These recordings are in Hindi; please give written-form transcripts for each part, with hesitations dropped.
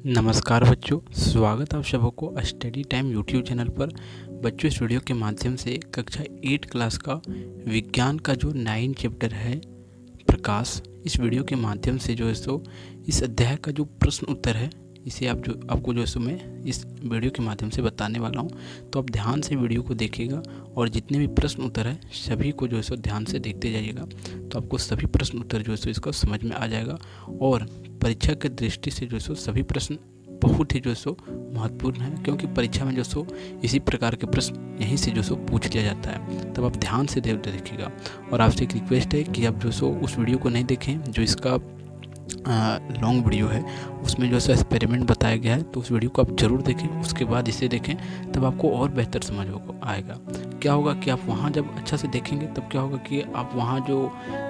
नमस्कार बच्चों, स्वागत आप सबों को स्टडी टाइम यूट्यूब चैनल पर। बच्चों, इस वीडियो के माध्यम से कक्षा 8 क्लास का विज्ञान का जो 9 चैप्टर है प्रकाश, इस वीडियो के माध्यम से जो है सो इस अध्याय का जो प्रश्न उत्तर है इसे आपको जो है सो मैं इस वीडियो के माध्यम से बताने वाला हूं। तो आप ध्यान से वीडियो को देखिएगा और जितने भी प्रश्न उत्तर है सभी को जो है सो ध्यान से देखते जाइएगा। तो आपको सभी प्रश्न उत्तर जो है सो इसको समझ में आ जाएगा और परीक्षा की दृष्टि से जो है सो सभी प्रश्न बहुत ही जो है सो महत्वपूर्ण है, क्योंकि परीक्षा में जो सो इसी प्रकार के प्रश्न यहीं से जो सो पूछ लिया जाता है। तब आप ध्यान से देखिएगा और आपसे एक रिक्वेस्ट है कि आप जो सो उस वीडियो को नहीं देखें जो इसका लॉन्ग वीडियो है, उसमें जो है एक्सपेरिमेंट बताया गया है। तो उस वीडियो को आप ज़रूर देखें, उसके बाद इसे देखें, तब आपको और बेहतर समझ आएगा। क्या होगा कि आप वहाँ जब अच्छा से देखेंगे तब क्या होगा कि आप वहाँ जो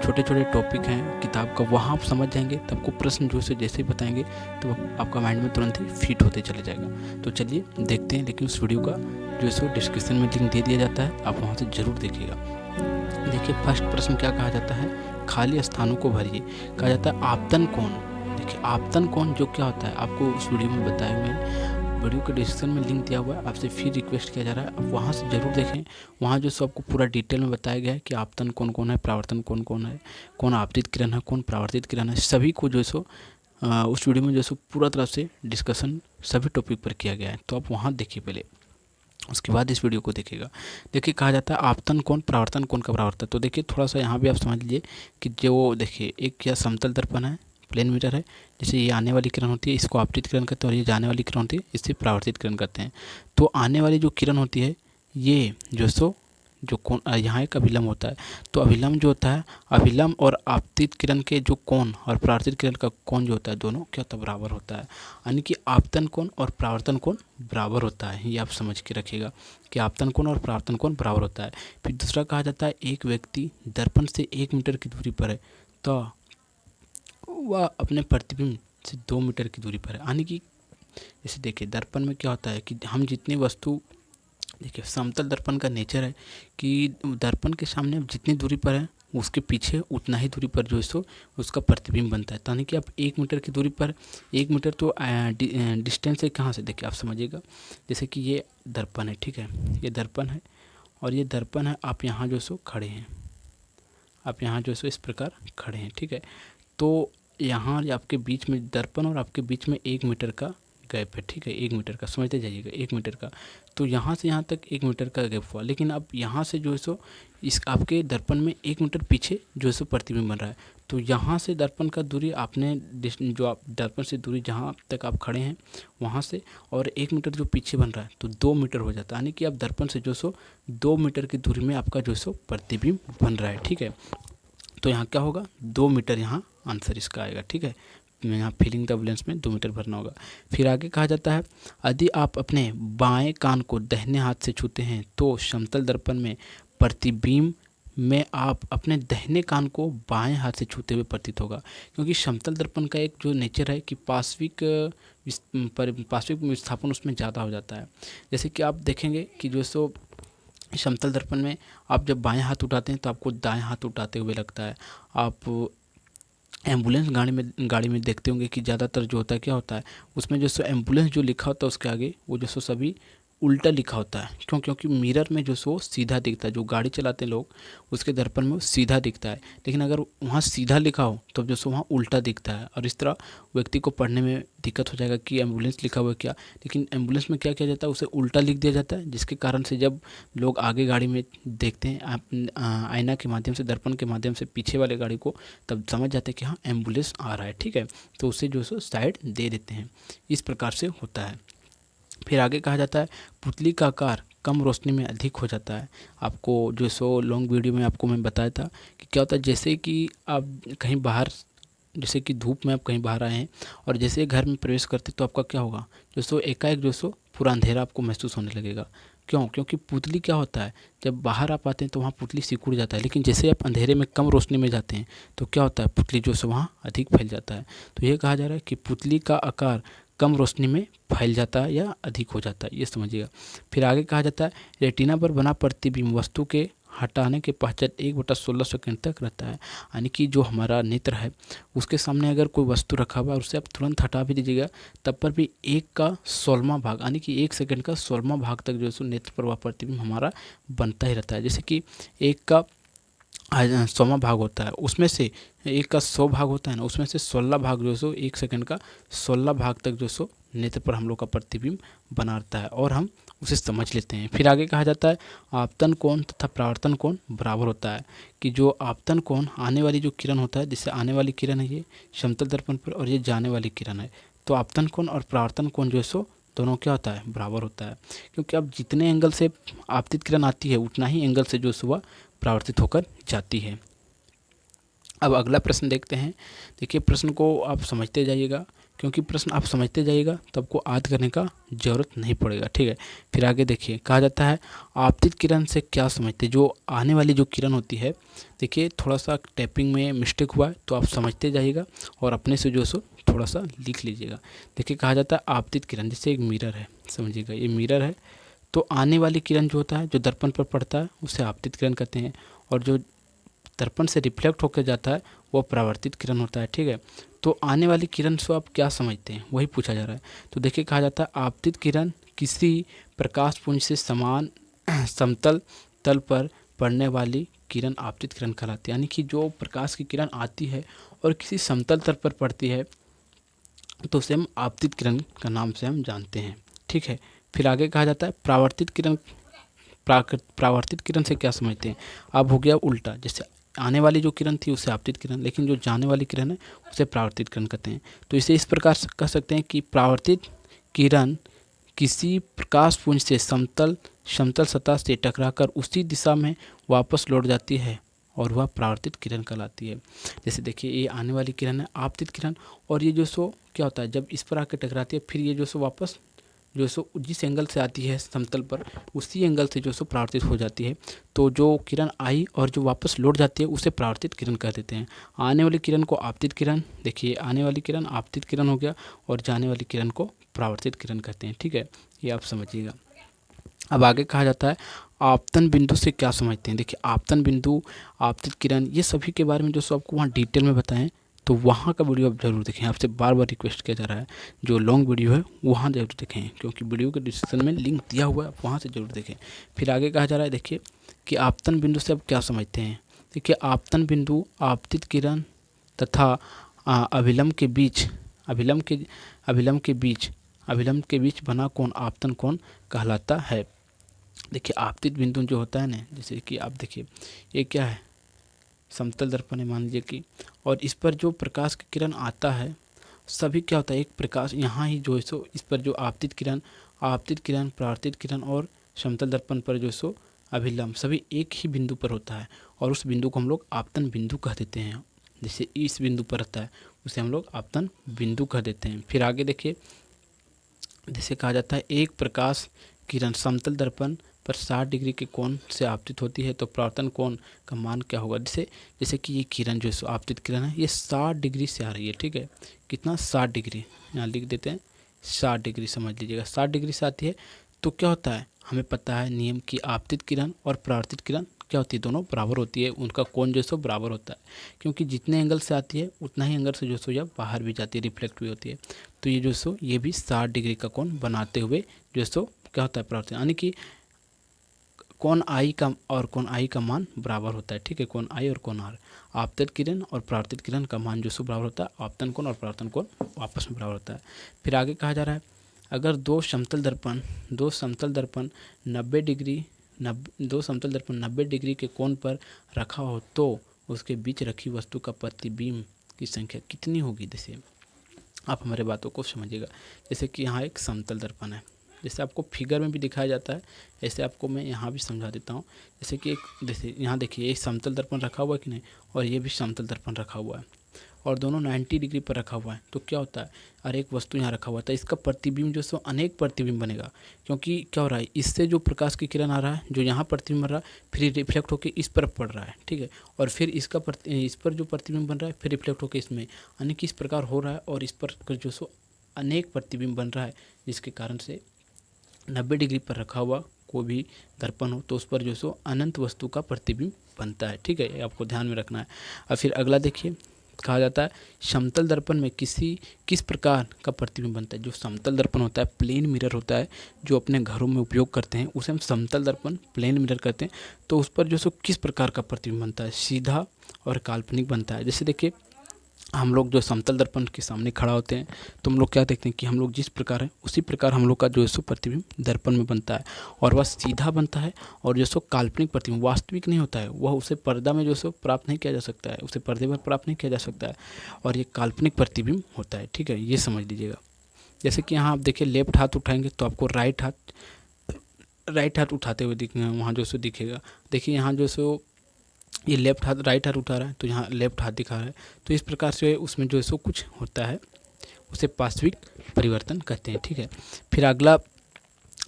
छोटे छोटे टॉपिक हैं किताब का वहाँ आप समझ जाएंगे। तब आपको प्रश्न जो से जैसे ही बताएंगे तो आपका माइंड में तुरंत ही फिट होते चले जाएगा। तो चलिए देखते हैं, लेकिन उस वीडियो का जो है सो डिस्क्रिप्शन में लिंक दे दिया जाता है, आप वहाँ से ज़रूर देखिएगा। देखिए, फर्स्ट प्रश्न क्या कहा जाता है, खाली स्थानों को भरिए। कहा जाता है आपतन कोण। देखिए, आपतन कोण जो क्या होता है आपको उस वीडियो में बताया हुआ है, वीडियो के डिस्क्रिप्शन में लिंक दिया हुआ है, आपसे फिर रिक्वेस्ट किया जा रहा है आप वहाँ से ज़रूर देखें। वहाँ जो सो आपको पूरा डिटेल में बताया गया है कि आपतन कोण कौन है, परावर्तन कोण कौन है, कौन आपतित किरण है, कौन परावर्तित किरण है, सभी को जो सो उस वीडियो में जो सो पूरा तरह से डिस्कशन सभी टॉपिक पर किया गया है। तो आप वहाँ देखिए पहले, उसके बाद इस वीडियो को देखिएगा। देखिए, कहा जाता है आपतन कोण परावर्तन कोण का बराबर होता है। तो देखिए थोड़ा सा यहाँ भी आप समझ लीजिए कि जो देखिए एक क्या समतल दर्पण है, प्लेन मिरर है, जैसे ये आने वाली किरण होती है इसको आपतित किरण कहते हैं और ये जाने वाली किरण होती है इससे परावर्तित किरण कहते हैं। तो आने वाली जो किरण होती है ये जो सो जो कोण यहाँ एक अभिलंब होता है। तो अभिलंब जो होता है, अभिलंब और आपतित किरण के जो कोण और परावर्तित किरण का कोण जो होता है दोनों क्या होता है, बराबर होता है। यानी कि आपतन कोण और परावर्तन कोण बराबर होता है। ये आप समझ के रखिएगा कि आपतन कोण और परावर्तन कोण बराबर होता है। फिर दूसरा कहा जाता है एक व्यक्ति दर्पण से 1 मीटर की दूरी पर है तो वह अपने प्रतिबिंब से 2 मीटर की दूरी पर है। यानी कि जैसे देखिए दर्पण में क्या होता है कि हम जितनी वस्तु, देखिए समतल दर्पण का नेचर है कि दर्पण के सामने आप जितनी दूरी पर है उसके पीछे उतना ही दूरी पर जो है सो उसका प्रतिबिंब बनता है। यानी कि आप 1 मीटर की दूरी पर, 1 मीटर तो डिस्टेंस है कहाँ से, देखिए आप समझिएगा। जैसे कि ये दर्पण है, ठीक है, ये दर्पण है और ये दर्पण है, आप यहाँ जो सो खड़े हैं, आप यहाँ जो सो इस प्रकार खड़े हैं, ठीक है। तो यहाँ आपके बीच में दर्पण और आपके बीच में 1 मीटर का गैप है, ठीक है, 1 मीटर का, समझते जाइएगा 1 मीटर का। तो यहाँ से यहाँ तक 1 मीटर का गैप हुआ, लेकिन अब यहाँ से जो है सो इस आपके दर्पण में 1 मीटर पीछे जो है सो प्रतिबिंब बन रहा है। तो यहाँ से दर्पण का दूरी आपने जो आप दर्पण से दूरी जहाँ तक आप खड़े हैं वहाँ से और 1 मीटर जो पीछे बन रहा है तो 2 मीटर हो जाता है। यानी कि आप दर्पण से जो सो 2 मीटर की दूरी में आपका जो सो प्रतिबिंब बन रहा है, ठीक है। तो यहाँ क्या होगा, 2 मीटर यहाँ आंसर इसका आएगा, ठीक है। यहाँ फिलिंग द ब्लैंक्स में 2 मीटर भरना होगा। फिर आगे कहा जाता है यदि आप अपने बाएं कान को दाहिने हाथ से छूते हैं तो समतल दर्पण में प्रतिबिंब में आप अपने दाहिने कान को बाएं हाथ से छूते हुए प्रतीत होगा। क्योंकि समतल दर्पण का एक जो नेचर है कि पार्श्विक विस्थापन उसमें ज़्यादा हो जाता है। जैसे कि आप देखेंगे कि जो सो समतल दर्पण में आप जब बाएं हाथ उठाते हैं तो आपको दाएं हाथ उठाते हुए लगता है। आप एम्बुलेंस गाड़ी में देखते होंगे कि ज़्यादातर जो होता है क्या होता है उसमें जो सो एम्बुलेंस जो लिखा होता है उसके आगे वो जो सो सभी उल्टा लिखा होता है। क्यों? क्योंकि मिरर में जो सो सीधा दिखता है, जो गाड़ी चलाते हैं लोग उसके दर्पण में वो सीधा दिखता है, लेकिन अगर वहाँ सीधा लिखा हो तो जो सो वहाँ उल्टा दिखता है और इस तरह व्यक्ति को पढ़ने में दिक्कत हो जाएगा कि एम्बुलेंस लिखा हुआ है क्या। लेकिन एम्बुलेंस में क्या किया जाता है, उसे उल्टा लिख दिया जाता है, जिसके कारण से जब लोग आगे गाड़ी में देखते हैं आईना के माध्यम से, दर्पण के माध्यम से पीछे वाले गाड़ी को, तब समझ जाते हैं कि हाँ एम्बुलेंस आ रहा है, ठीक है। तो उसे जो सो साइड दे देते हैं, इस प्रकार से होता है। फिर आगे कहा जाता है पुतली का आकार कम रोशनी में अधिक हो जाता है। आपको जो सो लॉन्ग वीडियो में आपको मैं बताया था कि क्या होता है, जैसे कि आप कहीं बाहर, जैसे कि धूप में आप कहीं बाहर आए हैं और जैसे घर में प्रवेश करते तो आपका क्या होगा, जो सो एकाएक जो सो पूरा अंधेरा आपको महसूस होने लगेगा। क्यों? क्योंकि पुतली क्या होता है, जब बाहर आप आते हैं तो वहाँ पुतली सिकुड़ जाता है, लेकिन जैसे आप अंधेरे में कम रोशनी में जाते हैं तो क्या होता है, पुतली जो सो वहाँ अधिक फैल जाता है। तो ये कहा जा रहा है कि पुतली का आकार कम रोशनी में फैल जाता है या अधिक हो जाता है, ये समझिएगा। फिर आगे कहा जाता है रेटिना पर बना प्रतिबिंब वस्तु के हटाने के पश्चात 1/16 सेकंड तक रहता है। यानी कि जो हमारा नेत्र है उसके सामने अगर कोई वस्तु रखा हुआ है और उसे आप तुरंत हटा भी दीजिएगा तब पर भी 1/16वां भाग यानी कि 1 सेकंड का 16वां भाग तक जो है सो नेत्र पर वह प्रतिबिंब हमारा बनता ही रहता है। जैसे कि 1/100वां भाग होता है, उसमें से 1/100 भाग होता है ना, उसमें से 16 भाग जो है सो 1 सेकंड का 16 भाग तक जो सो नेत्र पर हम लोग का प्रतिबिंब बनाता है और हम उसे समझ लेते हैं। फिर आगे कहा जाता है आपतन कोण तथा परावर्तन कोण बराबर होता है, कि जो आपतन कोण आने वाली जो किरण होता है, जैसे आने वाली किरण है ये समतल दर्पण पर और ये जाने वाली किरण है, तो आपतन कोण और परावर्तन कोण जो है सो दोनों क्या होता है, बराबर होता है। क्योंकि अब जितने एंगल से आपतित किरण आती है उतना ही एंगल से जो सुबह परावर्तित होकर जाती है। अब अगला प्रश्न देखते हैं। देखिए प्रश्न को आप समझते जाइएगा, क्योंकि प्रश्न आप समझते जाइएगा तो आपको याद करने का ज़रूरत नहीं पड़ेगा, ठीक है। फिर आगे देखिए कहा जाता है आपतित किरण से क्या समझते हैं, जो आने वाली जो किरण होती है। देखिए थोड़ा सा टाइपिंग में मिस्टेक हुआ है तो आप समझते जाइएगा और अपने से जो सो थोड़ा सा लिख लीजिएगा। देखिए कहा जाता है आपतित किरण, जैसे एक मिरर है, समझिएगा ये मिरर है, तो आने वाली किरण जो होता है जो दर्पण पर पड़ता है उसे आपतित किरण कहते हैं, और जो दर्पण से रिफ्लेक्ट होकर जाता है वो परावर्तित किरण होता है, ठीक है। तो आने वाली किरण से आप क्या समझते हैं वही पूछा जा रहा है। तो देखिए कहा जाता है आपतित किरण किसी प्रकाश पुंज से समान समतल तल पर पड़ने वाली किरण आपतित किरण कहलाती है। यानी कि जो प्रकाश की किरण आती है और किसी समतल तल पर पड़ती है तो उसे हम आपतित किरण का नाम से हम जानते हैं, ठीक है। फिर आगे कहा जाता है परावर्तित किरण, परावर्तित किरण से क्या समझते हैं। अब हो गया उल्टा, जैसे आने वाली जो किरण थी उसे आपतित किरण, लेकिन जो जाने वाली किरण है उसे परावर्तित किरण कहते हैं। तो इसे इस प्रकार से कह सकते हैं कि परावर्तित किरण किसी प्रकाश पुंज से समतल सतह से टकराकर उसी दिशा में वापस लौट जाती है और वह परावर्तित किरण कहलाती है। जैसे देखिए ये आने वाली किरण है आपतित किरण, और ये जो सो क्या होता है जब इस पर आकर टकराती है फिर ये जो सो वापस जो सो जिस एंगल से आती है समतल पर उसी एंगल से जो सो परावर्तित हो जाती है। तो जो किरण आई और जो वापस लौट जाती है उसे परावर्तित किरण कह देते हैं। आने वाली किरण को आपतित किरण, देखिए आने वाली किरण आपतित किरण हो गया और जाने वाली किरण को परावर्तित किरण कहते हैं, ठीक है, ये आप समझिएगा। अब आगे कहा जाता है आपतन बिंदु से क्या समझते हैं। देखिए आपतन बिंदु, आपतित किरण, ये सभी के बारे में जो सो आपको वहाँ डिटेल में बताएं तो वहाँ का वीडियो आप जरूर देखें। आपसे बार बार रिक्वेस्ट किया जा रहा है, जो लॉन्ग वीडियो है वहाँ जरूर देखें, क्योंकि वीडियो के डिस्क्रिप्शन में लिंक दिया हुआ है, आप वहाँ से जरूर देखें। फिर आगे कहा जा रहा है देखिए कि आपतन बिंदु से आप क्या समझते हैं। देखिए आपतन बिंदु आपतित किरण तथा अभिलंब के बीच अभिलंब के बीच बना कोण आपतन कोण कहलाता है। देखिए आपतित बिंदु जो होता है ना, जैसे कि आप देखिए ये क्या है, समतल दर्पण है मान लीजिए कि, और इस पर जो प्रकाश की किरण आता है सभी क्या होता है एक प्रकाश यहाँ ही जो है सो इस पर जो आपतित किरण परावर्तित किरण और समतल दर्पण पर जो सो अभिलंब सभी एक ही बिंदु पर होता है और उस बिंदु को हम लोग आपतन बिंदु कह देते हैं। जैसे इस बिंदु पर रहता है उसे हम लोग आपतन बिंदु कह देते हैं। फिर आगे देखिए जैसे कहा जाता है एक प्रकाश किरण समतल दर्पण पर 60 डिग्री के कोण से आपतित होती है तो परावर्तन कोण का मान क्या होगा। जैसे कि ये किरण जो है आपतित किरण है ये 60 डिग्री से आ रही है, ठीक है, कितना 60 डिग्री, यहाँ लिख देते हैं 60 डिग्री, समझ लीजिएगा 60 डिग्री से आती है। तो क्या होता है हमें पता है नियम कि आपतित किरण और परावर्तित किरण क्या होती है, दोनों बराबर होती है, उनका कोण जो सो बराबर होता है, क्योंकि जितने एंगल से आती है उतना ही एंगल से जो सो जब बाहर भी जाती है रिफ्लेक्ट भी होती है। तो ये जो सो ये भी 60 डिग्री का कोण बनाते हुए जो सो क्या होता है परावर्तन, यानी कि कोण आई का और कोण आई का मान बराबर होता है, ठीक है, कोण आई और कोण आर, आपतित किरण और परावर्तित किरण का मान जो सो बराबर होता है, आपतन कोण और परावर्तन कोण आपस में बराबर होता है। फिर आगे कहा जा रहा है अगर दो समतल दर्पण 90 डिग्री के कोण पर रखा हो तो उसके बीच रखी वस्तु का प्रतिबिंब की संख्या कितनी होगी। जैसे आप हमारे बातों को समझिएगा, जैसे कि यहाँ एक समतल दर्पण है, जैसे आपको फिगर में भी दिखाया जाता है ऐसे आपको मैं यहाँ भी समझा देता हूँ। जैसे कि जैसे यहाँ देखिए ये समतल दर्पण रखा हुआ है कि नहीं, और ये भी समतल दर्पण रखा हुआ है और दोनों 90 डिग्री पर रखा हुआ है। तो क्या होता है और एक वस्तु यहाँ रखा हुआ था, इसका प्रतिबिंब जो सो अनेक प्रतिबिंब बनेगा, क्योंकि क्या हो रहा है इससे जो प्रकाश की किरण आ रहा है जो यहाँ प्रतिबिंब बन रहा है फिर रिफ्लेक्ट होकर इस पर पड़ रहा है, ठीक है, और फिर इस पर जो प्रतिबिंब बन रहा है फिर रिफ्लेक्ट होकर इसमें, यानी कि इस प्रकार हो रहा है और इस पर जो सो अनेक प्रतिबिंब बन रहा है, जिसके कारण से 90 डिग्री पर रखा हुआ कोई भी दर्पण हो तो उस पर जो सो अनंत वस्तु का प्रतिबिंब बनता है। ठीक है, ये आपको ध्यान में रखना है। और फिर अगला देखिए, कहा जाता है समतल दर्पण में किस प्रकार का प्रतिबिंब बनता है। जो समतल दर्पण होता है, प्लेन मिरर होता है, जो अपने घरों में उपयोग करते हैं उसे हम समतल दर्पण प्लेन मिरर कहते हैं। तो उस पर जो सो किस प्रकार का प्रतिबिंब बनता है, सीधा और काल्पनिक बनता है। जैसे देखिए, हम लोग जो समतल दर्पण के सामने खड़ा होते हैं तो हम लोग क्या देखते हैं कि हम लोग जिस प्रकार है उसी प्रकार हम लोग का जो है सो प्रतिबिंब दर्पण में बनता है, और वह सीधा बनता है। और जो सो काल्पनिक प्रतिबिंब वास्तविक नहीं होता है, वह उसे पर्दा में जो सो प्राप्त नहीं किया जा सकता है, उसे पर्दे पर प्राप्त नहीं किया जा सकता है, और ये काल्पनिक प्रतिबिंब होता है। ठीक है, ये समझ लीजिएगा। जैसे कि यहाँ आप देखिए, लेफ्ट हाथ उठाएंगे तो आपको राइट हाथ उठाते हुए वहाँ जो सो दिखेगा। देखिए यहाँ जो सो ये लेफ्ट हाथ राइट हाथ उठा रहा है तो यहाँ लेफ्ट हाथ दिखा रहा है। तो इस प्रकार से उसमें जो है सो कुछ होता है, उसे पार्श्विक परिवर्तन कहते हैं। ठीक है, फिर अगला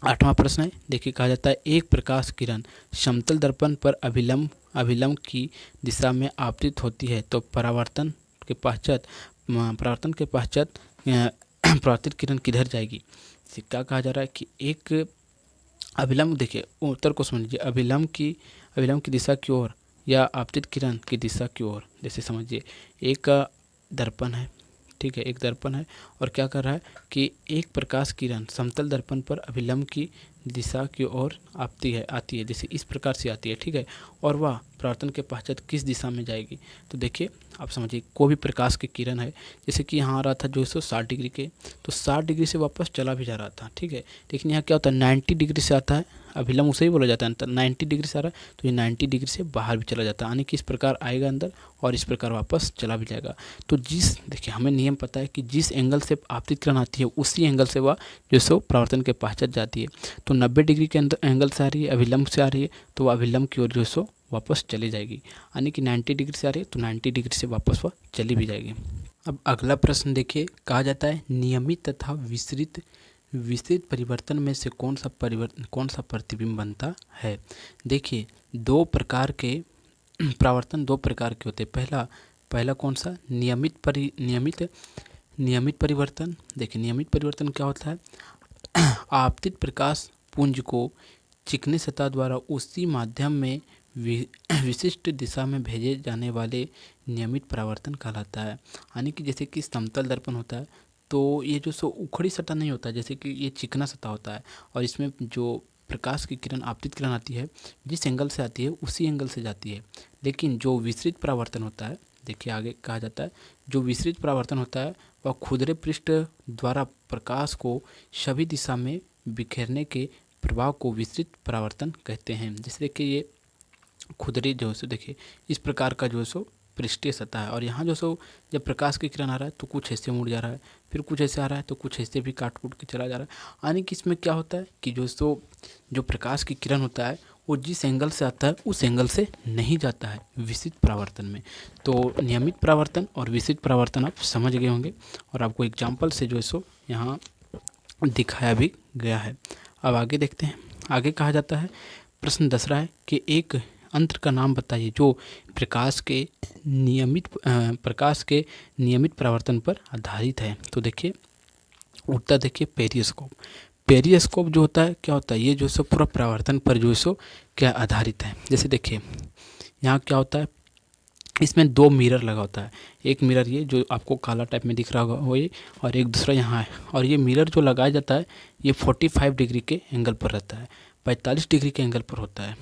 8वां प्रश्न है। देखिए, कहा जाता है एक प्रकाश किरण समतल दर्पण पर अभिलंब की दिशा में आपतित होती है तो परावर्तन के पश्चात परावर्तित किरण किधर जाएगी। क्या कहा जा रहा है कि एक अभिलंब, देखिए उत्तर को समझ लीजिए, अभिलंब की दिशा की ओर या आपतित किरण की दिशा की ओर। जैसे समझिए, एक दर्पण है, ठीक है, एक दर्पण है और क्या कर रहा है कि एक प्रकाश किरण समतल दर्पण पर अभिलंब की दिशा की ओर आती है, जैसे इस प्रकार से आती है। ठीक है, और वह परावर्तन के पश्चात किस दिशा में जाएगी। तो देखिए, आप समझिए, कोई भी प्रकाश की किरण है, जैसे कि यहाँ आ रहा था जो 160 डिग्री के, तो 60 डिग्री से वापस चला भी जा रहा था। ठीक है, लेकिन यहाँ क्या होता है, 90 डिग्री से आता है, अभिलंब उसे ही बोला जाता है। 90 डिग्री से आ रहा है तो ये 90 डिग्री से बाहर भी चला जाता है, यानी कि इस प्रकार आएगा अंदर और इस प्रकार वापस चला भी जाएगा। तो देखिए, हमें नियम पता है कि जिस एंगल से आपतित किरण आती है उसी एंगल से वह जो सो परावर्तन के पश्चात जाती है। तो 90 डिग्री के अंदर एंगल से आ रही है, अभिलंब से आ रही है, तो वह अभिलंब की ओर जो सो वापस चली जाएगी, यानी कि 90 डिग्री से आ रही है तो 90 डिग्री से वापस वह चली भी जाएगी। अब अगला प्रश्न देखिए, कहा जाता है नियमित तथा विस्तृत परिवर्तन में से कौन सा प्रतिबिंब बनता है। देखिए, दो प्रकार के परावर्तन दो प्रकार के होते हैं। पहला कौन सा, नियमित परिवर्तन। देखिए, नियमित परिवर्तन क्या होता है, आपतित प्रकाश पुंज को चिकनी सतह द्वारा उसी माध्यम में विशिष्ट दिशा में भेजे जाने वाले नियमित परावर्तन कहलाता है। यानी कि जैसे कि समतल दर्पण होता है तो ये जो सो उखड़ी सतह नहीं होता है, जैसे कि ये चिकना सतह होता है, और इसमें जो प्रकाश की किरण, आपतित किरण आती है, जिस एंगल से आती है उसी एंगल से जाती है। लेकिन जो विस्तृत परावर्तन होता है, देखिए आगे कहा जाता है, जो विस्तृत परावर्तन होता है वह खुदरे पृष्ठ द्वारा प्रकाश को सभी दिशा में बिखेरने के प्रभाव को विस्तृत परावर्तन कहते हैं। जैसे कि ये खुदरे जो है सो, देखिए इस प्रकार का जो है सो पृष्ठीय सतह है, और यहाँ जो सो जब प्रकाश की किरण आ रहा है तो कुछ ऐसे मुड़ जा रहा है, फिर कुछ ऐसे आ रहा है तो कुछ ऐसे भी काट कूट के चला जा रहा है। यानी कि इसमें क्या होता है कि जो प्रकाश की किरण होता है वो जिस एंगल से आता है उस एंगल से नहीं जाता है विस्तृत परावर्तन में। तो नियमित परावर्तन और विस्तृत परावर्तन आप समझ गए होंगे, और आपको एग्जाम्पल से जो है सो यहाँ दिखाया भी गया है। अब आगे देखते हैं। आगे कहा जाता है, प्रश्न 10 है कि एक यंत्र का नाम बताइए जो प्रकाश के नियमित परावर्तन पर आधारित है। तो देखिए उत्तर, देखिए पेरियोस्कोप जो होता है क्या होता है, ये जो सो पूरा परावर्तन पर जो सो क्या आधारित है। जैसे देखिए, यहाँ क्या होता है, इसमें 2 मिरर लगा होता है। एक मिरर ये जो आपको काला टाइप में दिख रहा होगा वो ये, और एक दूसरा यहाँ है। और ये मिरर जो लगाया जाता है ये 45 डिग्री के एंगल पर रहता है, 45 डिग्री के एंगल पर होता है।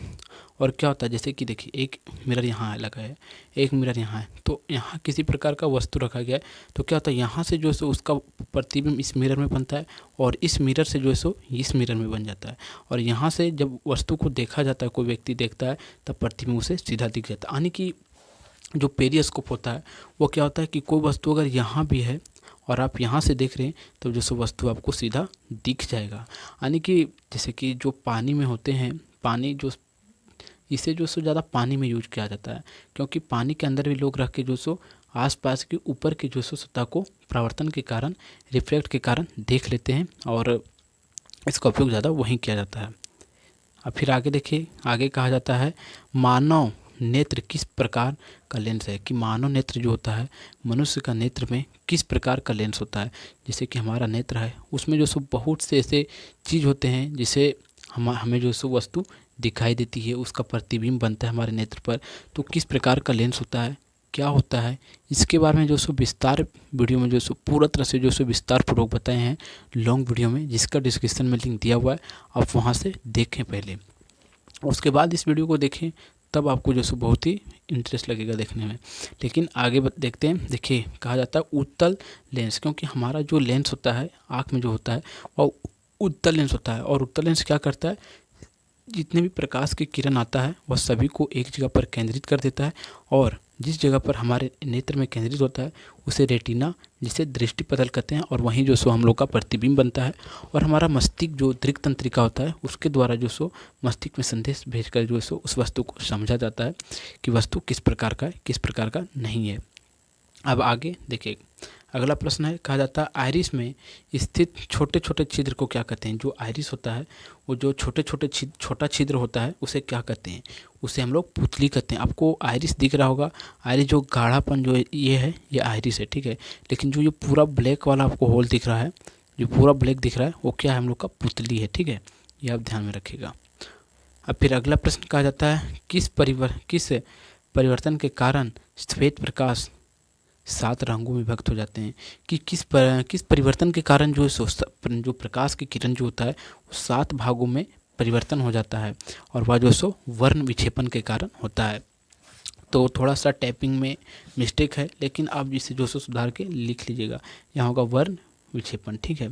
और क्या होता है, जैसे कि देखिए एक मिरर यहाँ लगा है, एक मिरर यहाँ है, तो यहाँ किसी प्रकार का वस्तु रखा गया है, तो क्या होता है यहाँ से जो है सो उसका प्रतिबिंब इस मिरर में बनता है, और इस मिरर से जो है सो इस मिरर में बन जाता है। और यहाँ से जब वस्तु को देखा जाता है, कोई व्यक्ति देखता है, तब प्रतिबिंब उसे सीधा दिख जाता है। यानी कि जो पेरियोस्कोप होता है वो क्या होता है कि कोई वस्तु अगर यहाँ भी है और आप यहाँ से देख रहे हैं तो जो सो वस्तु आपको सीधा दिख जाएगा। यानी कि जैसे कि जो पानी में होते हैं, पानी जो इसे जो सो ज़्यादा पानी में यूज किया जाता है, क्योंकि पानी के अंदर भी लोग रख के जो सो आसपास के ऊपर के जो सो सतह को परावर्तन के कारण, रिफ्लेक्ट के कारण देख लेते हैं, और इसका उपयोग ज़्यादा वहीं किया जाता है। अब फिर आगे देखिए, आगे कहा जाता है मानव नेत्र किस प्रकार का लेंस है, कि मानव नेत्र जो होता है, मनुष्य का नेत्र में किस प्रकार का लेंस होता है। जैसे कि हमारा नेत्र है, उसमें जो सो बहुत से ऐसे चीज़ होते हैं जिसे हमें जो सो वस्तु दिखाई देती है, उसका प्रतिबिंब बनता है हमारे नेत्र पर। तो किस प्रकार का लेंस होता है, क्या होता है, इसके बारे में जो सो विस्तार वीडियो में जो सो पूरा तरह से जो सो विस्तार पूर्वक बताए हैं लॉन्ग वीडियो में, जिसका डिस्क्रिप्शन में लिंक दिया हुआ है, आप वहाँ से देखें पहले। उसके बाद इस वीडियो को देखें, तब आपको जो सो बहुत ही इंटरेस्ट लगेगा देखने में। लेकिन आगे देखते हैं। देखिए, कहा जाता है उत्तल लेंस, क्योंकि हमारा जो लेंस होता है आँख में जो होता है वह उत्तल लेंस होता है। और उत्तल लेंस क्या करता है, जितने भी प्रकाश की किरण आता है वह सभी को एक जगह पर केंद्रित कर देता है, और जिस जगह पर हमारे नेत्र में केंद्रित होता है उसे रेटिना, जिसे दृष्टि पटल कहते हैं, और वहीं जो सो हम लोग का प्रतिबिंब बनता है। और हमारा मस्तिष्क जो दृक तंत्रिका होता है उसके द्वारा जो सो मस्तिष्क में संदेश भेजकर जो सो उस वस्तु को समझा जाता है कि वस्तु किस प्रकार का है, किस प्रकार का नहीं है। अब आगे देखिए, अगला प्रश्न है, कहा जाता है आइरिस में स्थित छोटे छोटे छिद्र को क्या कहते हैं। जो आइरिस होता है वो जो छोटे छोटे छोटा छिद्र होता है उसे क्या कहते हैं, उसे हम लोग पुतली कहते हैं। आपको आइरिस दिख रहा होगा, आइरिस जो गाढ़ापन जो ये है ये आइरिस है, ठीक है। लेकिन जो ये पूरा ब्लैक वाला आपको होल दिख रहा है, जो पूरा ब्लैक दिख रहा है वो क्या है, हम लोग का पुतली है, ठीक है। ये आप ध्यान में रखिएगा। अब फिर अगला प्रश्न कहा जाता है किस परिवर्तन के कारण श्वेत प्रकाश 7 रंगों में विभक्त हो जाते हैं। कि किस परिवर्तन के कारण जो प्रकाश की किरण जो होता है वो 7 भागों में परिवर्तन हो जाता है, और वह जो सो वर्ण विक्षेपण के कारण होता है। तो थोड़ा सा टाइपिंग में मिस्टेक है, लेकिन आप इसे जो सो सुधार के लिख लीजिएगा। यहाँ होगा वर्ण विक्षेपण, ठीक है।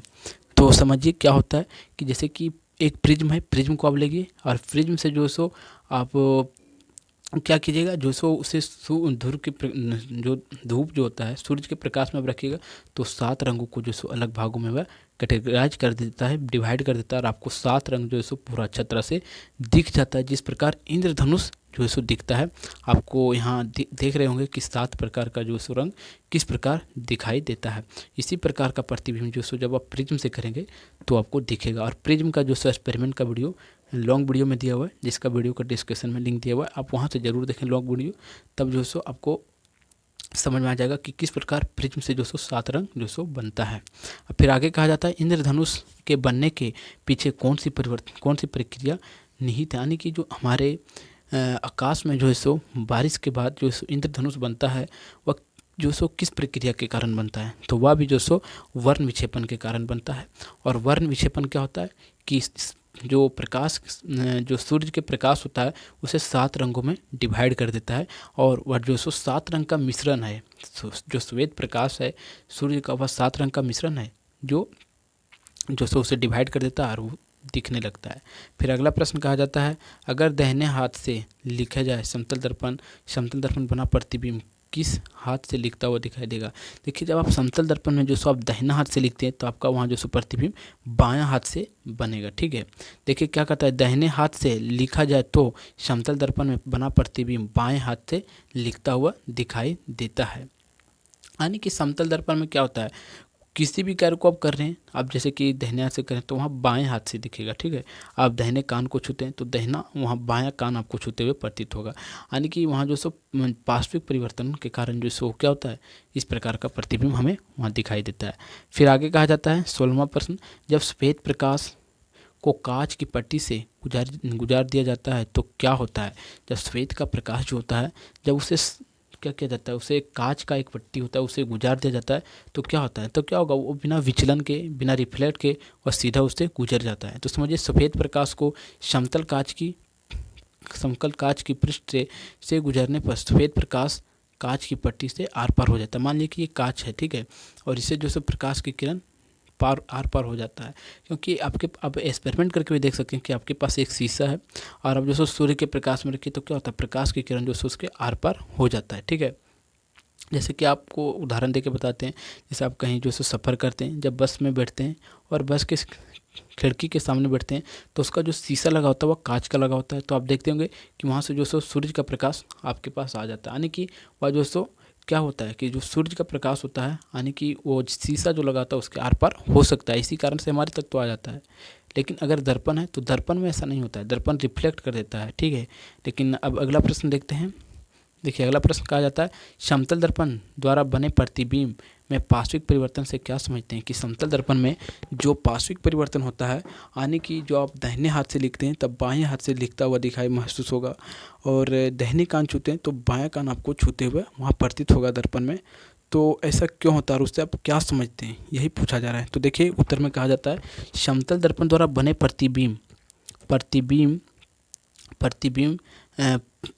तो समझिए क्या होता है कि जैसे कि एक प्रिज्म है, प्रिज्म को आप लेंगे और प्रिज्म से जो सो आप क्या कीजिएगा, जो सो उसे जो धूप जो होता है सूरज के प्रकाश में आप रखिएगा, तो 7 रंगों को जो सो अलग भागों में वह कैटेगराइज कर देता है, डिवाइड कर देता है, और आपको 7 रंग जो है सो पूरा अच्छा तरह से दिख जाता है। जिस प्रकार इंद्रधनुष जो है सो दिखता है, आपको यहाँ देख रहे होंगे कि 7 प्रकार का जो सो रंग किस प्रकार दिखाई देता है। इसी प्रकार का प्रतिबिंब जो सो जब आप प्रिज्म से करेंगे तो आपको दिखेगा। और प्रिज्म का जो सो एक्सपेरिमेंट का वीडियो लॉन्ग वीडियो में दिया हुआ है, जिसका वीडियो का डिस्क्रिप्शन में लिंक दिया हुआ है, आप वहाँ से ज़रूर देखें लॉन्ग वीडियो, तब जो सो आपको समझ में आ जाएगा कि किस प्रकार प्रिज्म से जो सो 7 रंग जो सो बनता है। अब फिर आगे कहा जाता है इंद्रधनुष के बनने के पीछे कौन सी प्रक्रिया निहित है। यानी कि जो हमारे आकाश में जो है सो बारिश के बाद जो सो इंद्रधनुष बनता है वह जो सो किस प्रक्रिया के कारण बनता है, तो वह भी जो सो वर्ण विक्षेपण के कारण बनता है। और वर्ण विक्षेपण क्या होता है कि जो प्रकाश जो सूर्य के प्रकाश होता है उसे 7 रंगों में डिवाइड कर देता है, और वह जो सो 7 रंग का मिश्रण है। जो श्वेत प्रकाश है सूर्य का, वह 7 रंग का मिश्रण है जो सो उसे डिवाइड कर देता है और वो दिखने लगता है। फिर अगला प्रश्न कहा जाता है अगर दाहिने हाथ से लिखा जाए समतल दर्पण बना प्रतिबिंब किस हाथ से लिखता हुआ दिखाई देगा। देखिए, जब आप समतल दर्पण में जो सो आप दाहिना हाथ से लिखते हैं तो आपका वहाँ जो सो प्रतिबिंब बायां हाथ से बनेगा, ठीक है। देखिए क्या कहता है, दाहिने हाथ से लिखा जाए तो समतल दर्पण में बना प्रतिबिंब बाएं हाथ से लिखता हुआ दिखाई देता है। यानी कि समतल दर्पण में क्या होता है, किसी भी कार्य को आप कर रहे हैं, आप जैसे कि दाहिने हाथ से करें तो वहाँ बाएं हाथ से दिखेगा, ठीक है। आप दाहिने कान को छूते हैं तो दाहिना वहाँ बायां कान आपको छूते हुए प्रतीत होगा। यानी कि वहाँ जो सो पार्श्विक परिवर्तन के कारण जो सो क्या होता है, इस प्रकार का प्रतिबिंब हमें वहाँ दिखाई देता है। फिर आगे कहा जाता है 16वां प्रश्न, जब श्वेत प्रकाश को कांच की पट्टी से गुजार दिया जाता है तो क्या होता है। जब श्वेत का प्रकाश जो होता है, जब उसे क्या किया जाता है, उसे कांच का एक पट्टी होता है उसे गुजार दिया जाता है तो क्या होता है, तो क्या होगा, वो बिना विचलन के, बिना रिफ्लेक्ट के और सीधा उससे गुजर जाता है। तो समझिए सफ़ेद प्रकाश को समतल कांच की पृष्ठ से गुजरने पर सफ़ेद प्रकाश कांच की पट्टी से आर पार हो जाता है। मान लीजिए कि ये कांच है, ठीक है, और इससे जो सो प्रकाश की किरण आर पार हो जाता है। क्योंकि आप एक्सपेरिमेंट करके भी देख सकते हैं कि आपके पास एक शीशा है और आप जो सो सूर्य के प्रकाश में रखिए तो क्या होता है, प्रकाश की किरण जो सो उसके आर पार हो जाता है, ठीक है। जैसे कि आपको उदाहरण देके बताते हैं, जैसे आप कहीं जो सो सफ़र करते हैं, जब बस में बैठते हैं और बस के खिड़की के सामने बैठते हैं तो उसका जो शीशा लगा होता है वह कांच का लगा होता है, तो आप देखते होंगे कि वहाँ से जो सो सूरज का प्रकाश आपके पास आ जाता है। यानी कि वह जो सो क्या होता है कि जो सूरज का प्रकाश होता है, यानी कि वो शीशा जो लगा होता है उसके आर पार हो सकता है, इसी कारण से हमारे तक तो आ जाता है। लेकिन अगर दर्पण है तो दर्पण में ऐसा नहीं होता है, दर्पण रिफ्लेक्ट कर देता है, ठीक है। लेकिन अब अगला प्रश्न देखते हैं। देखिए अगला प्रश्न कहा जाता है समतल दर्पण द्वारा बने प्रतिबिंब में पार्श्विक परिवर्तन से क्या समझते हैं कि समतल दर्पण में जो पार्श्विक परिवर्तन होता है, यानी कि जो आप दाहिने हाथ से लिखते हैं तब बाएं हाथ से लिखता हुआ दिखाई महसूस होगा, और दाहिने कान छूते हैं तो बायां कान आपको छूते हुए वहाँ प्रतीत होगा दर्पण में। तो ऐसा क्यों होता है और उससे आप क्या समझते हैं, यही पूछा जा रहा है। तो देखिए उत्तर में कहा जाता है समतल दर्पण द्वारा बने प्रतिबिंब प्रतिबिंब प्रतिबिंब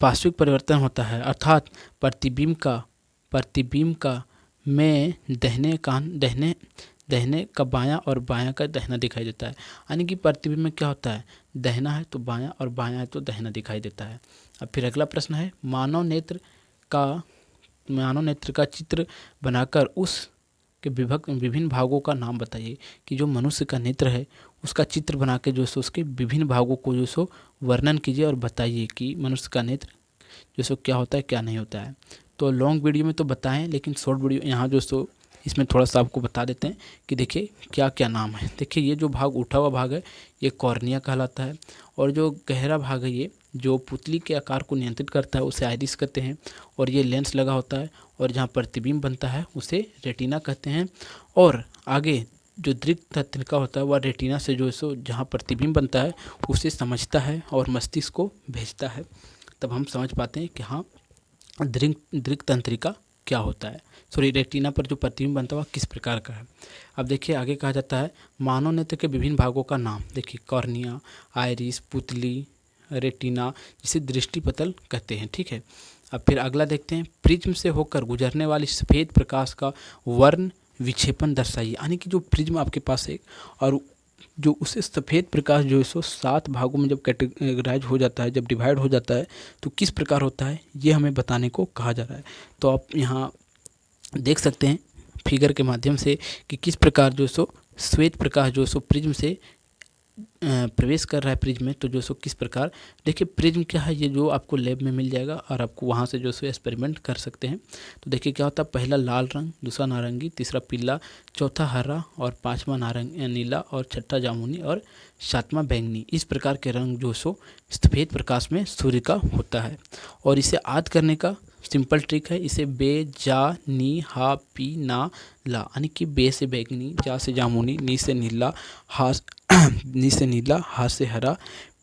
पार्श्विक परिवर्तन होता है, अर्थात प्रतिबिंब का में दाहिने का बायां और बायां का दाहिना दिखाई देता है। यानी कि प्रतिबिंब में क्या होता है, दाहिना है तो बायां और बायां है तो दाहिना दिखाई देता है। अब फिर अगला प्रश्न है मानव नेत्र का चित्र बनाकर उस के विभिन्न भागों का नाम बताइए। कि जो मनुष्य का नेत्र है उसका चित्र बना के जो सो उसके विभिन्न भागों को जो सो वर्णन कीजिए और बताइए कि मनुष्य का नेत्र जो सो क्या होता है क्या नहीं होता है। तो लॉन्ग वीडियो में तो बताएं, लेकिन शॉर्ट वीडियो यहाँ जो सो इसमें थोड़ा सा आपको बता देते हैं कि देखिए क्या क्या नाम है। देखिए ये जो भाग उठा हुआ भाग है ये कॉर्निया कहलाता है, और जो गहरा भाग है ये जो पुतली के आकार को नियंत्रित करता है उसे आइरिस कहते हैं, और ये लेंस लगा होता है, और जहाँ प्रतिबिंब बनता है उसे रेटिना कहते हैं। और आगे जो दृक् तंत्रिका होता है वह रेटिना से जो सो जहाँ प्रतिबिंब बनता है उसे समझता है और मस्तिष्क को भेजता है। तब हम समझ पाते हैं कि हाँ दृक् तंत्रिका क्या होता है, सॉरी रेटिना पर जो प्रतिबिंब बनता है वह किस प्रकार का है। अब देखिए आगे कहा जाता है मानव नेत्र के विभिन्न भागों का नाम। देखिए कॉर्निया, आइरिस, पुतली, रेटिना, जिसे दृष्टिपटल कहते हैं, ठीक है। अब फिर अगला देखते हैं प्रिज्म से होकर गुजरने वाली सफ़ेद प्रकाश का वर्ण विक्षेपण दर्शाइए। यानी कि जो प्रिज्म आपके पास है और जो उसे सफ़ेद प्रकाश जो है सो 7 भागों में जब कैटेगराइज हो जाता है, जब डिवाइड हो जाता है तो किस प्रकार होता है ये हमें बताने को कहा जा रहा है। तो आप यहाँ देख सकते हैं फिगर के माध्यम से कि किस प्रकार जो सो श्वेत प्रकाश जो सो प्रिज्म से प्रवेश कर रहा है प्रिज्म में। तो जो सो किस प्रकार देखिए प्रिज्म क्या है, ये जो आपको लैब में मिल जाएगा और आपको वहाँ से जो सो एक्सपेरिमेंट कर सकते हैं। तो देखिए क्या होता है, पहला लाल रंग, दूसरा नारंगी, तीसरा पीला, चौथा हरा और पांचवा नीला और छठा जामुनी और सातवां बैंगनी। इस प्रकार के रंग जो सो सफ़ेद प्रकाश में सूर्य का होता है। और इसे याद करने का सिंपल ट्रिक है, इसे बे जा नी हा पी ना ला, यानी कि बे से बैंगनी, जा से जामुनी, नी से नीला, हा से हरा,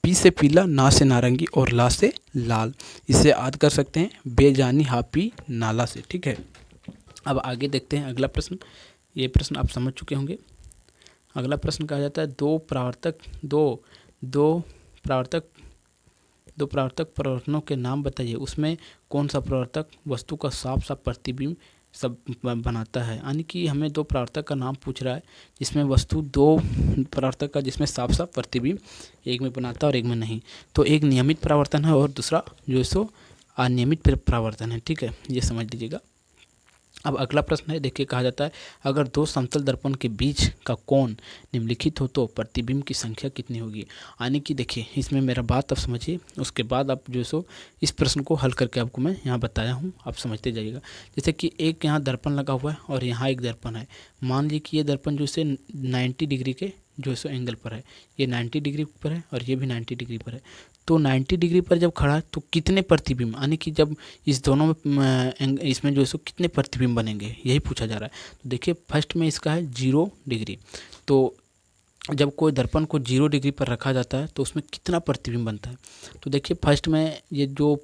पी से पीला, ना से नारंगी और ला से लाल। इसे याद कर सकते हैं बे जानी हा पी नाला से, ठीक है। अब आगे देखते हैं अगला प्रश्न। ये प्रश्न आप समझ चुके होंगे। अगला प्रश्न कहा जाता है दो प्रवर्तक परिवर्तनों के नाम बताइए। उसमें कौन सा प्रवर्तक वस्तु का साफ साफ प्रतिबिंब सब बनाता है। यानी कि हमें दो प्रवर्तक का नाम पूछ रहा है जिसमें वस्तु दो प्रवर्तक का जिसमें साफ साफ प्रतिबिंब एक में बनाता है और एक में नहीं। तो एक नियमित परावर्तन है और दूसरा जो है सो अनियमित परावर्तन है, ठीक है, ये समझ लीजिएगा। अब अगला प्रश्न है, देखिए कहा जाता है अगर दो समतल दर्पण के बीच का कोण निम्नलिखित हो तो प्रतिबिंब की संख्या कितनी होगी। यानी कि देखिए इसमें मेरा बात आप समझिए, उसके बाद आप जो सो इस प्रश्न को हल करके आपको मैं यहाँ बताया हूँ, आप समझते जाइएगा। जैसे कि एक यहाँ दर्पण लगा हुआ है और यहाँ एक दर्पण है। मान लीजिए कि ये दर्पण जो से 90 डिग्री के जो है सो एंगल पर है, ये 90 डिग्री पर है और ये भी 90 डिग्री पर है। तो 90 डिग्री पर जब खड़ा है तो कितने प्रतिबिंब, यानी कि जब इस दोनों में इसमें जो है सो कितने प्रतिबिंब बनेंगे, यही पूछा जा रहा है। तो देखिए फर्स्ट में इसका है 0 डिग्री। तो जब कोई दर्पण को 0 डिग्री पर रखा जाता है तो उसमें कितना प्रतिबिंब बनता है। तो देखिए फर्स्ट में ये जो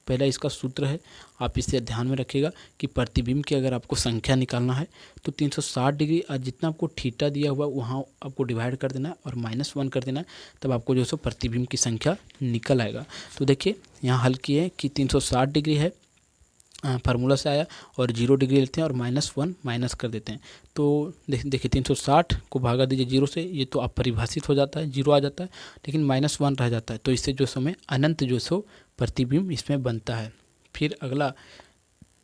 पहला इसका सूत्र है, आप इसे ध्यान में रखिएगा कि प्रतिबिंब की अगर आपको संख्या निकालना है तो 360 डिग्री और जितना आपको थीटा दिया हुआ वहाँ आपको डिवाइड कर देना है और -1 कर देना है, तब आपको जो सो प्रतिबिंब की संख्या निकल आएगा। तो देखिए यहाँ हल किए कि 360 डिग्री है, फार्मूला से आया, और 0 डिग्री लेते हैं और -1 माइनस कर देते हैं। तो देखिए 360 को भागा दीजिए 0 से, ये तो अपरिभाषित हो जाता है, 0 आ जाता है, लेकिन -1 रह जाता है। तो इससे जो समय अनंत जो सो प्रतिबिंब इसमें बनता है। फिर अगला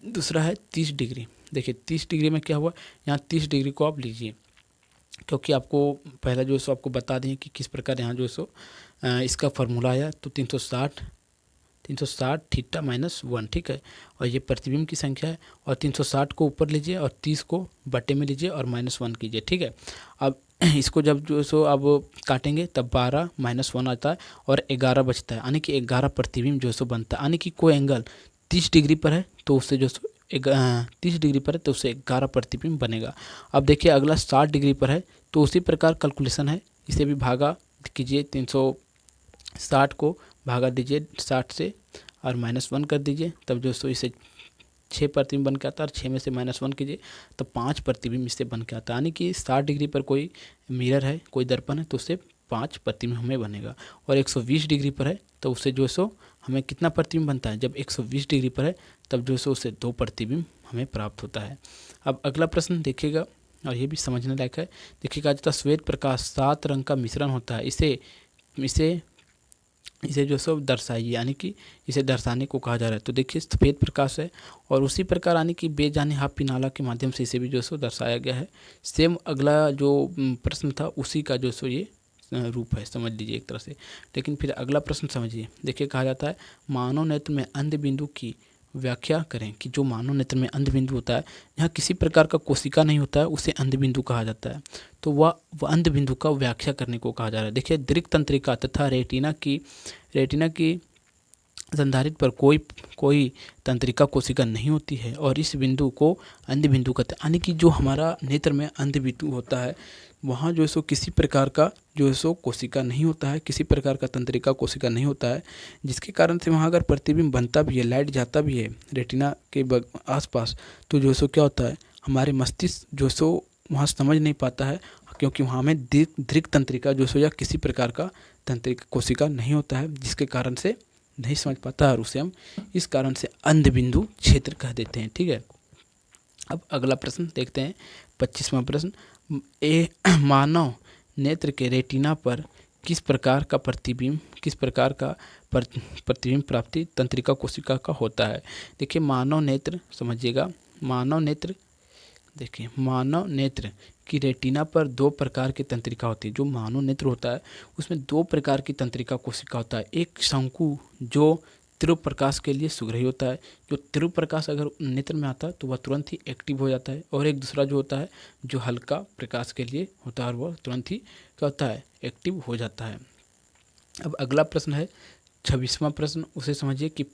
दूसरा है 30 डिग्री। देखिए 30 डिग्री में क्या हुआ, यहाँ 30 डिग्री को आप लीजिए, क्योंकि आपको पहला जो सो आपको बता दें कि किस प्रकार यहाँ जो सो इसका फार्मूला आया। तो 360 थीटा -1, ठीक है, और ये प्रतिबिंब की संख्या है। और 360 को ऊपर लीजिए और 30 को बटे में लीजिए और -1 कीजिए, ठीक है। अब इसको जब जो सो अब काटेंगे तब 12 -1 आता है और 11 बचता है, यानी कि 11 प्रतिबिंब जो सो बनता है। यानी कि कोई एंगल 30 डिग्री पर है तो उससे जो सो 30 डिग्री पर है तो उससे 11 प्रतिबिंब बनेगा। अब देखिए अगला 60 डिग्री पर है तो उसी प्रकार कैलकुलेशन है, इसे भी भागा कीजिए, 360 को भागा दीजिए 60 से और -1 कर दीजिए, तब जो सो इसे 6 प्रतिबिंब बन के आता है, और 6 में से -1 कीजिए तो 5 प्रतिबिंब इससे बन के आता है। यानी कि 60 डिग्री पर कोई मिरर है, कोई दर्पण है तो उससे 5 प्रतिबिंब हमें बनेगा। और 120 डिग्री पर है तो उससे जो सो हमें कितना प्रतिबिंब बनता है, जब 120 डिग्री पर है तब जो सो उससे 2 प्रतिबिंब हमें प्राप्त होता है। अब अगला प्रश्न देखिएगा, और ये भी समझने लायक है। देखिएगा जैसा श्वेत प्रकाश 7 रंग का मिश्रण होता है, इसे इसे इसे जो सो दर्शाइए, यानी कि इसे दर्शाने को कहा जा रहा है। तो देखिए सफ़ेद प्रकाश है, और उसी प्रकार यानी कि बेजाने हाफ पिनाला के माध्यम से इसे भी जो सो दर्शाया गया है। सेम अगला जो प्रश्न था उसी का जो सो ये रूप है, समझ लीजिए एक तरह से। लेकिन फिर अगला प्रश्न समझिए, देखिए कहा जाता है मानव नेत्र में अंध बिंदु की व्याख्या करें, कि जो मानव नेत्र में अंध बिंदु होता है, यहाँ किसी प्रकार का कोशिका नहीं होता है, उसे अंध बिंदु कहा जाता है। तो वह अंध बिंदु का व्याख्या करने को कहा जा रहा है। देखिए दृक् तंत्रिका तथा रेटिना की संधारित्र पर कोई तंत्रिका कोशिका नहीं होती है, और इस बिंदु को अंध बिंदु कहते हैं। यानी कि जो हमारा नेत्र में अंध बिंदु होता है, वहाँ जो है सो किसी प्रकार का जो है सो कोशिका नहीं होता है, किसी प्रकार का तंत्रिका कोशिका नहीं होता है, जिसके कारण से वहाँ अगर प्रतिबिंब बनता भी है, लाइट जाता भी है रेटिना के आसपास, तो जो है सो क्या होता है, हमारे मस्तिष्क जो सो वहाँ समझ नहीं पाता है, क्योंकि वहाँ में दृक् तंत्रिका जो सो या किसी प्रकार का तंत्रिका कोशिका नहीं होता है, जिसके कारण से नहीं समझ पाता, और उसे हम इस कारण से अंध बिंदु क्षेत्र कह देते हैं। ठीक है, अब अगला प्रश्न देखते हैं, 25वां प्रश्न। मानव नेत्र के रेटिना पर किस प्रकार का प्रतिबिंब प्राप्ति तंत्रिका कोशिका का होता है। देखिए मानव नेत्र समझिएगा, मानव नेत्र की रेटिना पर 2 प्रकार की तंत्रिका होती है। जो मानव नेत्र होता है उसमें 2 प्रकार की तंत्रिका कोशिका होता है। एक शंकु जो तीव्र प्रकाश के लिए सुग्राही होता है, जो तीव्र प्रकाश अगर नेत्र में आता है तो वह तुरंत ही एक्टिव हो जाता है, और एक दूसरा जो होता है जो हल्का प्रकाश के लिए होता है, और वह तुरंत ही क्या होता है, एक्टिव हो जाता है। अब अगला प्रश्न है 26वां प्रश्न, उसे समझिए कि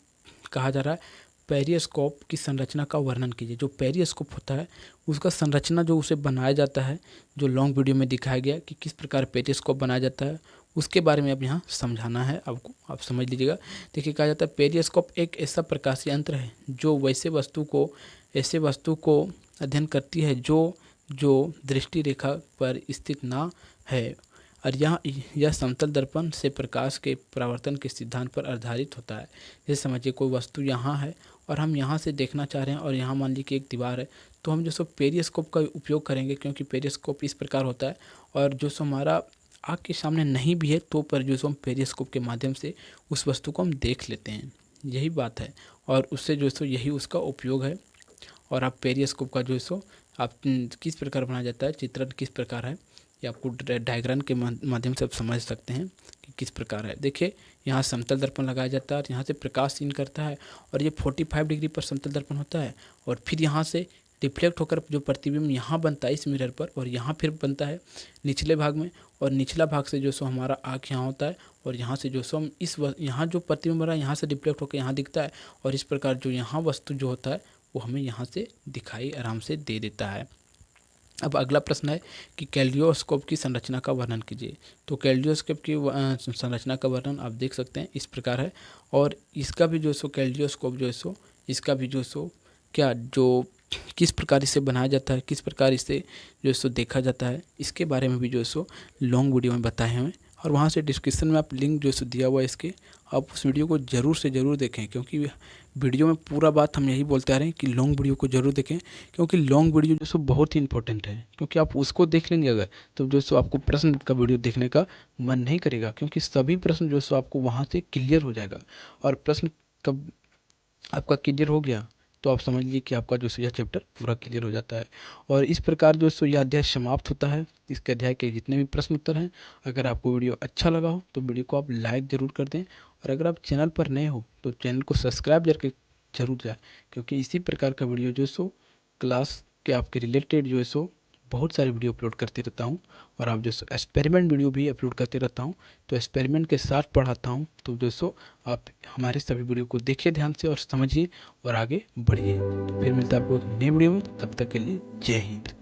कहा जा रहा है पेरिस्कोप की संरचना का वर्णन कीजिए। जो पेरिस्कोप होता है उसका संरचना जो उसे बनाया जाता है, जो लॉन्ग वीडियो में दिखाया गया कि किस प्रकार पेरिस्कोप बनाया जाता है, उसके बारे में अब यहाँ समझाना है आपको, आप समझ लीजिएगा। देखिए कहा जाता है पेरिस्कोप एक ऐसा प्रकाशीय यंत्र है जो ऐसे वस्तु को अध्ययन करती है जो दृष्टि रेखा पर स्थित ना है, और यह समतल दर्पण से प्रकाश के परावर्तन के सिद्धांत पर आधारित होता है। जैसे समझिए कोई वस्तु यहाँ है और हम यहाँ से देखना चाह रहे हैं, और यहाँ मान लीजिए कि एक दीवार है, तो हम जो सो पेरिस्कोप का उपयोग करेंगे, क्योंकि पेरिस्कोप इस प्रकार होता है, और जो सो हमारा आँख के सामने नहीं भी है तो पर जो सो हम पेरिस्कोप के माध्यम से उस वस्तु को हम देख लेते हैं, यही बात है, और उससे जो सो यही उसका उपयोग है। और आप पेरिस्कोप का जो सो आप किस प्रकार बनाया जाता है, चित्रण किस प्रकार है, ये आपको डायग्राम के माध्यम से आप समझ सकते हैं कि किस प्रकार है। देखिए यहाँ समतल दर्पण लगाया जाता है, और यहाँ से प्रकाश इन करता है, और ये 45 डिग्री पर समतल दर्पण होता है, और फिर यहाँ से रिफ्लेक्ट होकर जो प्रतिबिंब यहाँ बनता है इस मिरर पर, और यहाँ फिर बनता है निचले भाग में, और निचला भाग से जो सो हमारा आँख यहाँ होता है, और यहाँ से जो सो हम यहाँ जो प्रतिबिंब बना है यहाँ से रिफ्लेक्ट होकर यहाँ दिखता है, और इस प्रकार जो यहाँ वस्तु जो होता है वो हमें यहाँ से दिखाई आराम से दे देता है। अब अगला प्रश्न है कि कैल्डियोस्कोप की संरचना का वर्णन कीजिए। तो कैल्डियोस्कोप की संरचना का वर्णन आप देख सकते हैं इस प्रकार है, और इसका भी जो सो कैल्डियोस्कोप जो है सो इसका भी जो सो किस प्रकार इसे बनाया जाता है, किस प्रकार इसे जो सो देखा जाता है, इसके बारे में भी जो सो लॉन्ग वीडियो में बताए हैं, और वहाँ से डिस्क्रिप्शन में आप लिंक जो सो दिया हुआ है इसके, आप उस वीडियो को ज़रूर से ज़रूर देखें, क्योंकि वीडियो में पूरा बात हम यही बोलते आ रहे हैं कि लॉन्ग वीडियो को जरूर देखें, क्योंकि लॉन्ग वीडियो जो सो बहुत ही इंपॉर्टेंट है, क्योंकि आप उसको देख लेंगे अगर तो जो सो आपको प्रश्न का वीडियो देखने का मन नहीं करेगा, क्योंकि सभी प्रश्न जो सो आपको वहाँ से क्लियर हो जाएगा, और प्रश्न कब आपका क्लियर हो गया तो आप समझ लीजिए कि आपका जो सो यह चैप्टर पूरा क्लियर हो जाता है। और इस प्रकार जो सो यह अध्याय समाप्त होता है। इसके अध्याय के जितने भी प्रश्न उत्तर हैं, अगर आपको वीडियो अच्छा लगा हो तो वीडियो को आप लाइक ज़रूर कर दें, और अगर आप चैनल पर नए हो तो चैनल को सब्सक्राइब करके जरूर जाए, क्योंकि इसी प्रकार का वीडियो जो सो क्लास के आपके रिलेटेड जो है सो बहुत सारी वीडियो अपलोड करते रहता हूँ और आप दोस्तों एक्सपेरिमेंट वीडियो भी अपलोड करते रहता हूँ। तो एक्सपेरिमेंट के साथ पढ़ाता हूँ। तो दोस्तों आप हमारे सभी वीडियो को देखिए ध्यान से और समझिए और आगे बढ़िए। तो फिर मिलता है आपको नई वीडियो में, तब तक के लिए जय हिंद।